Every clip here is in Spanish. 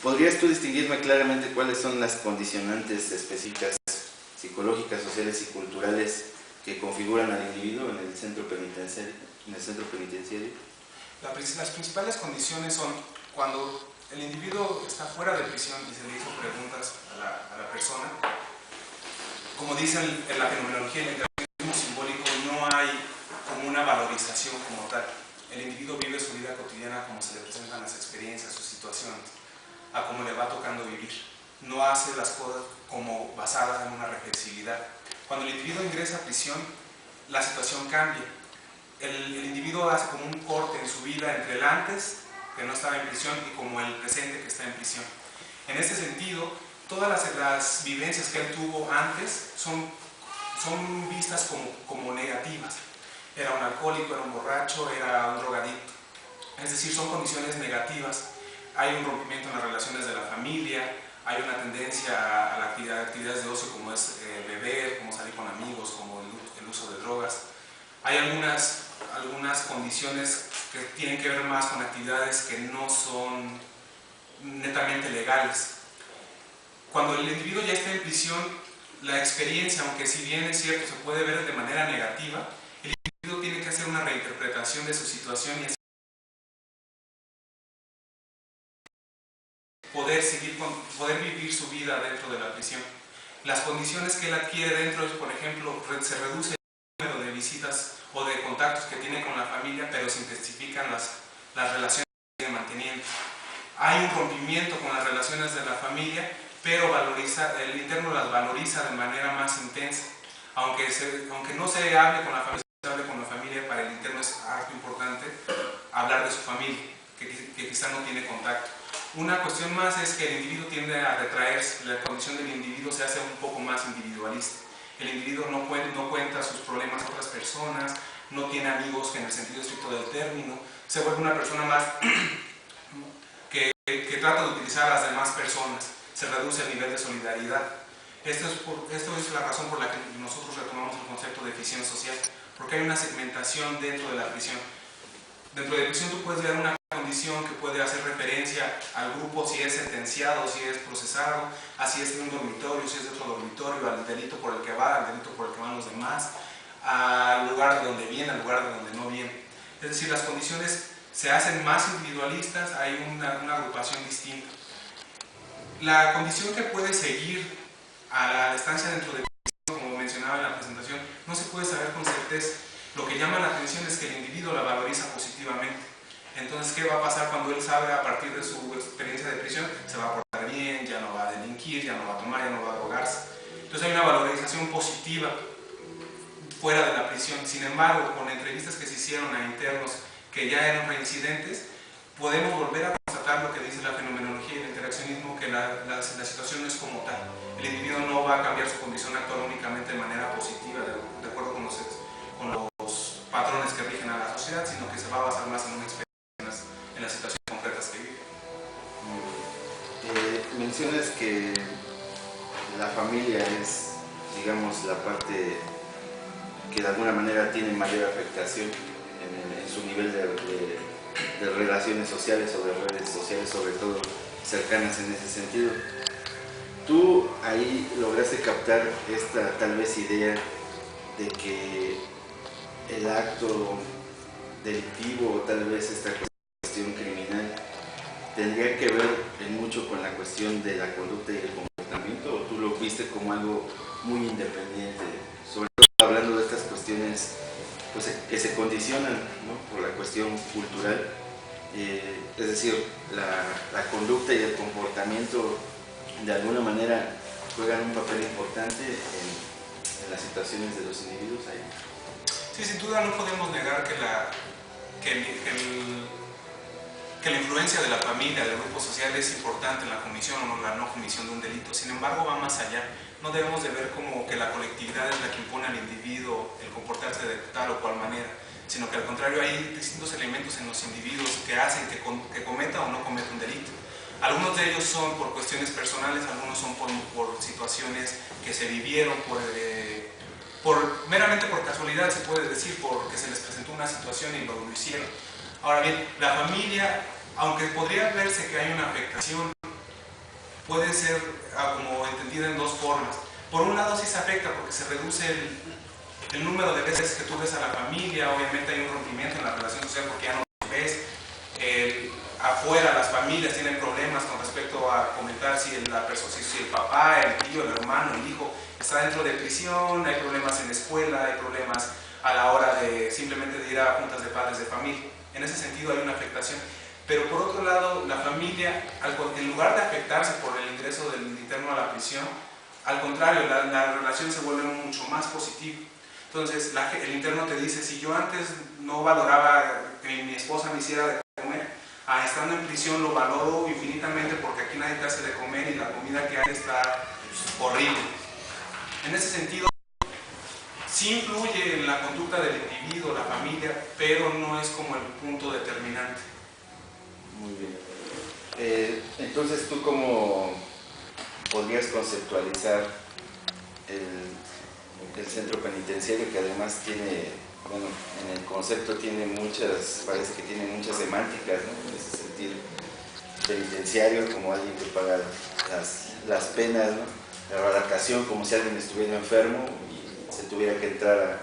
¿Podrías tú distinguirme claramente cuáles son las condicionantes específicas psicológicas, sociales y culturales que configuran al individuo en el centro penitenciario? Las principales condiciones son cuando el individuo está fuera de prisión y se le hizo preguntas a la persona. Como dicen en la fenomenología y el interaccionismo simbólico, no hay como una valorización como tal. El individuo vive su vida cotidiana como se le presentan las experiencias, sus situaciones, a cómo le va tocando vivir. No hace las cosas como basadas en una reflexividad. Cuando el individuo ingresa a prisión, la situación cambia. El individuo hace como un corte en su vida entre el antes, que no estaba en prisión, y como el presente, que está en prisión. En este sentido, todas las vivencias que él tuvo antes son vistas como negativas. Era un alcohólico, era un borracho, era un drogadicto. Es decir, son condiciones negativas. Hay un rompimiento en las relaciones de la familia, hay una tendencia a la actividades de ocio como es beber, como salir con amigos, como el uso de drogas. Hay algunas condiciones que tienen que ver más con actividades que no son netamente legales. Cuando el individuo ya está en prisión, la experiencia, aunque si bien es cierto se puede ver de manera negativa, el individuo tiene que hacer una reinterpretación de su situación y poder vivir su vida dentro de la prisión. Las condiciones que él adquiere dentro es, por ejemplo, se reduce el número de visitas o de contactos que tiene con la familia, pero se intensifican las relaciones que sigue manteniendo. Hay un rompimiento con las relaciones de la familia, pero el interno las valoriza de manera más intensa. Aunque no se hable con la familia, se hable con la familia, para el interno es algo importante hablar de su familia, que quizá no tiene contacto. Una cuestión más es que el individuo tiende a retraerse. La condición del individuo se hace un poco más individualista. El individuo no cuenta sus problemas a otras personas, no tiene amigos en el sentido estricto del término, se vuelve una persona más que trata de utilizar a las demás personas, se reduce el nivel de solidaridad. Esto es la razón por la que nosotros retomamos el concepto de ficción social, porque hay una segmentación dentro de la prisión. Dentro de la prisión tú puedes ver una condición que puede hacer referencia al grupo, si es sentenciado, si es procesado, así es de un dormitorio, si es de otro dormitorio, al delito por el que va, al delito por el que van los demás, al lugar de donde viene, al lugar de donde no viene. Es decir, las condiciones se hacen más individualistas, hay una agrupación distinta. La condición que puede seguir a la estancia dentro de prisión, como mencionaba en la presentación, no se puede saber con certeza. Lo que llama la atención es que el individuo la valoriza positivamente. Entonces, ¿qué va a pasar cuando él sabe a partir de su experiencia de prisión? Se va a portar bien, ya no va a delinquir, ya no va a tomar, ya no va a drogarse. Entonces hay una valorización positiva fuera de la prisión. Sin embargo, con entrevistas que se hicieron a internos que ya eran reincidentes, podemos volver a constatar lo que dice la fenomenología y el interaccionismo, que la situación no es como tal. El individuo no va a cambiar su condición actual únicamente de manera positiva, de acuerdo con los patrones que rigen a la sociedad, sino que se va a basar más en una experiencia, en las situaciones concretas que vive. Mencionas que la familia es, digamos, la parte que de alguna manera tiene mayor afectación en su nivel de relaciones sociales o de redes sociales, sobre todo cercanas en ese sentido. ¿Tú ahí lograste captar esta tal vez idea de que el acto delictivo o tal vez esta cuestión criminal tendría que ver mucho con la cuestión de la conducta y el comportamiento, o tú lo viste como algo muy independiente, sobre todo hablando de estas cuestiones pues, que se condicionan, ¿no?, por la cuestión cultural, es decir, la conducta y el comportamiento de alguna manera juegan un papel importante en las situaciones de los individuos ahí? Sí, sin duda no podemos negar que la influencia de la familia, del grupo social, es importante en la comisión o la no comisión de un delito. Sin embargo, va más allá. No debemos de ver como que la colectividad es la que impone al individuo el comportarse de tal o cual manera, sino que al contrario hay distintos elementos en los individuos que hacen que cometa o no cometa un delito. Algunos de ellos son por cuestiones personales, algunos son por situaciones que se vivieron, meramente por casualidad, se puede decir, porque se les presentó una situación y lo hicieron. Ahora bien, la familia, aunque podría verse que hay una afectación puede ser como entendida en dos formas. Por un lado sí se afecta porque se reduce el número de veces que tú ves a la familia, obviamente hay un rompimiento en la relación social porque ya no los ves. Afuera las familias tienen problemas con respecto a comentar si el papá, el tío, el hermano, el hijo está dentro de prisión, hay problemas en la escuela, hay problemas a la hora de simplemente de ir a juntas de padres de familia. En ese sentido hay una afectación. Pero por otro lado, la familia, en lugar de afectarse por el ingreso del interno a la prisión, al contrario, la relación se vuelve mucho más positiva. Entonces, el interno te dice, si yo antes no valoraba que mi esposa me hiciera de comer, estando en prisión lo valoro infinitamente porque aquí nadie te hace de comer y la comida que hay está horrible. En ese sentido, sí influye en la conducta del individuo, la familia, pero no es como el punto determinante. Muy bien. Entonces, ¿tú cómo podrías conceptualizar el centro penitenciario, que además tiene, bueno, en el concepto tiene parece que tiene muchas semánticas, ¿no? En ese sentido, penitenciario como alguien que paga las penas, ¿no? La relatación como si alguien estuviera enfermo y se tuviera que entrar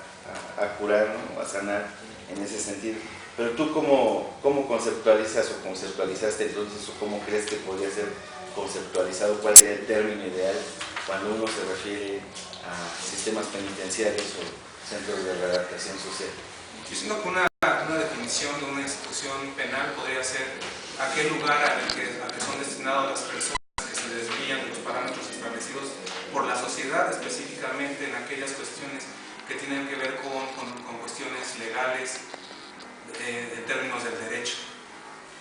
a curar, ¿no? A sanar en ese sentido. Pero tú cómo conceptualizas o conceptualizaste entonces, o cómo crees que podría ser conceptualizado, cuál sería el término ideal cuando uno se refiere a sistemas penitenciarios o centros de readaptación social. Yo siento que una definición de una institución penal podría ser aquel lugar al que son destinadas las personas que se desvían de los parámetros establecidos por la sociedad, específicamente en aquellas cuestiones que tienen que ver con cuestiones legales en términos del derecho.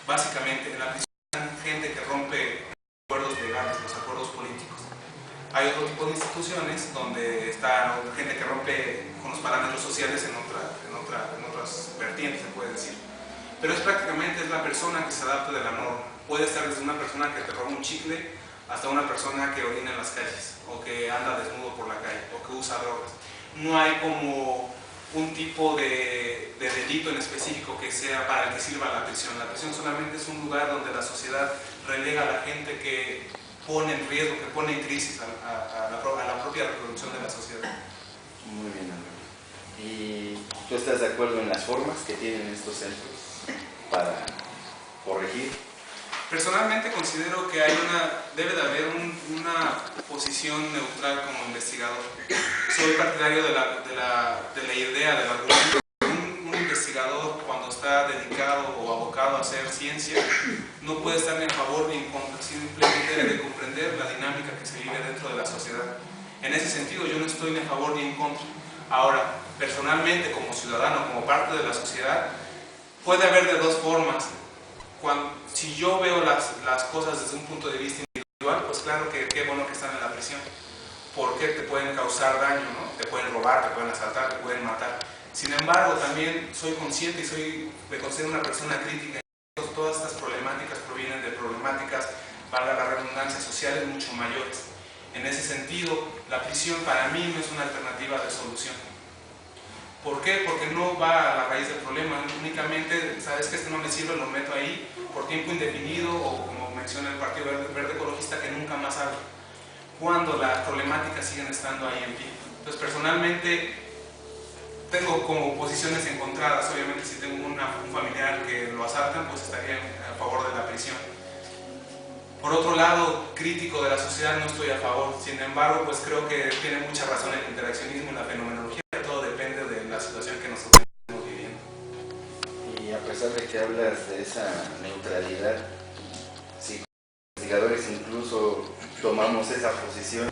Básicamente, en la prisión hay gente que rompe acuerdos legales, los acuerdos políticos. Hay otro tipo de instituciones donde está gente que rompe con los parámetros sociales en otras vertientes, se puede decir. Pero prácticamente la persona que se adapta de la norma. Puede estar desde una persona que te roba un chicle hasta una persona que orina en las calles, o que anda desnudo por la calle, o que usa drogas. No hay como un tipo de delito en específico que sea para el que sirva la prisión. La prisión solamente es un lugar donde la sociedad relega a la gente que pone en riesgo, que pone en crisis a la propia reproducción de la sociedad. Muy bien, Álvaro. ¿Y tú estás de acuerdo en las formas que tienen estos centros para corregir? Personalmente considero que debe de haber una posición neutral como investigador. Soy partidario de la idea, del argumento. Un investigador, cuando está dedicado o abocado a hacer ciencia, no puede estar ni a favor ni en contra, simplemente debe de comprender la dinámica que se vive dentro de la sociedad. En ese sentido, yo no estoy ni a favor ni en contra. Ahora, personalmente, como ciudadano, como parte de la sociedad, puede haber de dos formas. Si yo veo las cosas desde un punto de vista individual, pues claro que qué bueno que están en la prisión, porque te pueden causar daño, ¿no? Te pueden robar, te pueden asaltar, te pueden matar. Sin embargo, también soy consciente y me considero una persona crítica. Todas estas problemáticas provienen de problemáticas, valga la redundancia, sociales mucho mayores. En ese sentido, la prisión para mí no es una alternativa de solución. ¿Por qué? Porque no va a la raíz del problema, únicamente, sabes que no me sirve, lo meto ahí por tiempo indefinido, o como menciona el Partido Verde Ecologista, que nunca más habla, cuando las problemáticas siguen estando ahí en pie. Entonces, personalmente, tengo como posiciones encontradas. Obviamente, si tengo un familiar que lo asaltan, pues estaría a favor de la prisión. Por otro lado, crítico de la sociedad, no estoy a favor. Sin embargo, pues creo que tiene mucha razón el interaccionismo y la fenomenología. Todo depende de la situación que nosotros estamos viviendo. Y a pesar de que hablas de esa neutralidad, si como investigadores incluso tomamos esa posición,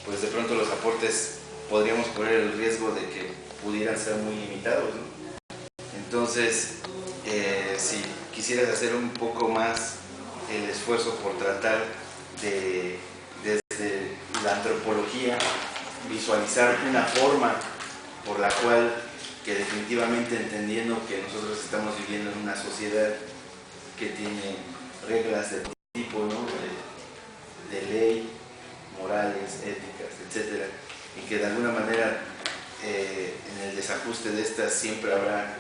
pues de pronto los aportes podríamos correr el riesgo de que pudieran ser muy limitados, ¿no? Entonces, si quisieras hacer un poco más el esfuerzo por tratar de, desde la antropología, visualizar una forma por la cual, que definitivamente entendiendo que nosotros estamos viviendo en una sociedad que tiene reglas de todo tipo, ¿no? de ley, morales, éticas, etcétera, y que de alguna manera en el desajuste de estas siempre habrá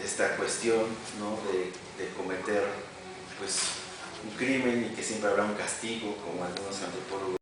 esta cuestión, ¿no? de cometer pues crimen y que siempre habrá un castigo, como algunos han